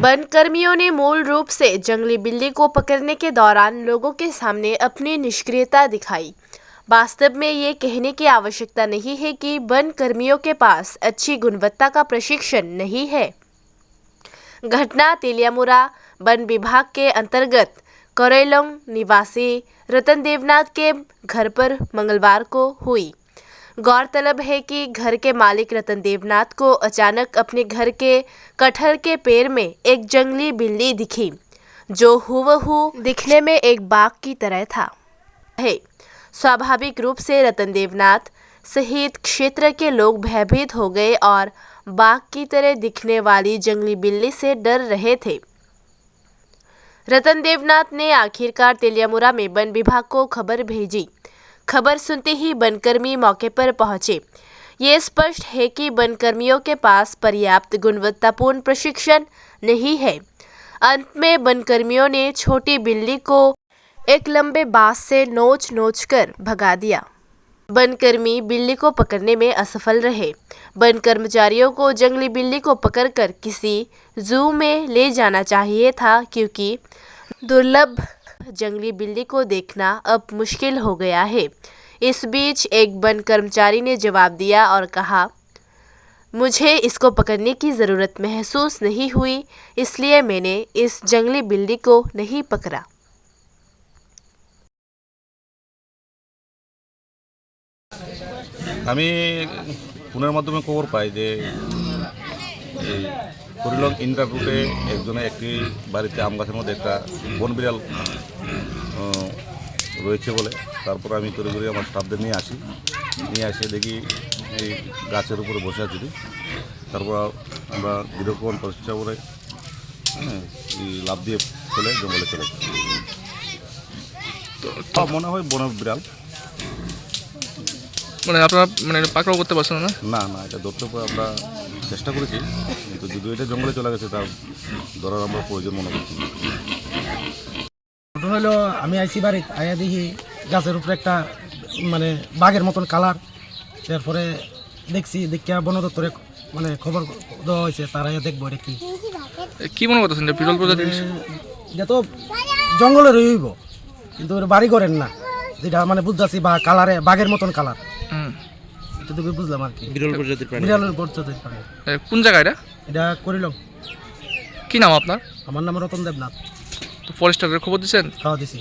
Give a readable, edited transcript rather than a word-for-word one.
One कर्मियों ने मूल रूप से जंगली बिल्ली को पकड़ने के दौरान लोगों के सामने अपनी निष्क्रियता दिखाई। वास्तव में ये कहने की आवश्यकता नहीं है कि वन कर्मियों के पास अच्छी गुणवत्ता का प्रशिक्षण नहीं है। घटना तेलियामुरा वन विभाग के अंतर्गत कोरेलोंग निवासी रतन देवनाथ के घर पर मंगलवार को हुई। गौरतलब है कि घर के मालिक रतन देवनाथ को अचानक अपने घर के कटहल के पेड़ में एक जंगली बिल्ली दिखी, जो हूबहू दिखने में एक बाघ की तरह था। स्वाभाविक रूप से रतन देवनाथ सहित क्षेत्र के लोग भयभीत हो गए और बाघ की तरह दिखने वाली जंगली बिल्ली से डर रहे थे। रतन देवनाथ ने आखिरकार तेलियामुरा में वन विभाग को खबर भेजी। खबर सुनते ही वनकर्मी मौके पर पहुंचे। ये स्पष्ट है कि वनकर्मियों के पास पर्याप्त गुणवत्तापूर्ण प्रशिक्षण नहीं है। अंत में वनकर्मियों ने छोटी बिल्ली को एक लंबे बांस से नोच कर भगा दिया। वनकर्मी बिल्ली को पकड़ने में असफल रहे। वन कर्मचारियों को जंगली बिल्ली को पकड़कर किसी जू में ले जाना चाहिए था, क्योंकि दुर्लभ जंगली बिल्ली को देखना अब मुश्किल हो गया है। इस बीच एक वन कर्मचारी ने जवाब दिया और कहा, मुझे इसको पकड़ने की ज़रूरत महसूस नहीं हुई, इसलिए मैंने इस जंगली बिल्ली को नहीं पकड़ा। আমি ফোনের মাধ্যমে খবর পাই যে এই কোরিলং ইন্টার রুটে একটি বাড়িতে আম গাছের মধ্যে একটা বন বিড়াল রয়েছে বলে। তারপর আমি করে আমার স্টাফদের নিয়ে আসে দেখি এই গাছের উপরে বসে আছি। তারপর আমরা দীর্ঘক্ষণ প্রচেষ্টা করে লাফ দিয়ে চলে জঙ্গলে চলে যাই। তো মনে হয় বনের বিড়াল। মানে আপনারা পাকড়াও করতে পারছেন না? না, এটা ধরতে আমরা চেষ্টা করেছি, কিন্তু যদিও এটা জঙ্গলে চলে গেছে, তার ধরার আমরা প্রয়োজন মনে করছি। ঘটনা হলো, আমি আইসি বাড়িতে আয়া দেখি গাছের উপরে একটা বাঘের মতন কালার। তারপরে দেখিয়া বন দপ্তরে খবর দেওয়া হয়েছে, তারা দেখবো এটা কি মনে করতেছেন? বিরল প্রজাতির এটা তো জঙ্গলের হইব, কিন্তু বাড়ি করেন না, যেটা বুঝতেছি বা কালারে বাঘের মতন কালার। বুঝলাম আর কি, বিরল প্রজাতির প্রাণী। কোন জায়গায় এটা করিলং। কি নাম আপনার? আমার নাম রতন দেবনাথ। তো ফরেস্টারের খবর দিচ্ছেন? খাওয়া দিছি।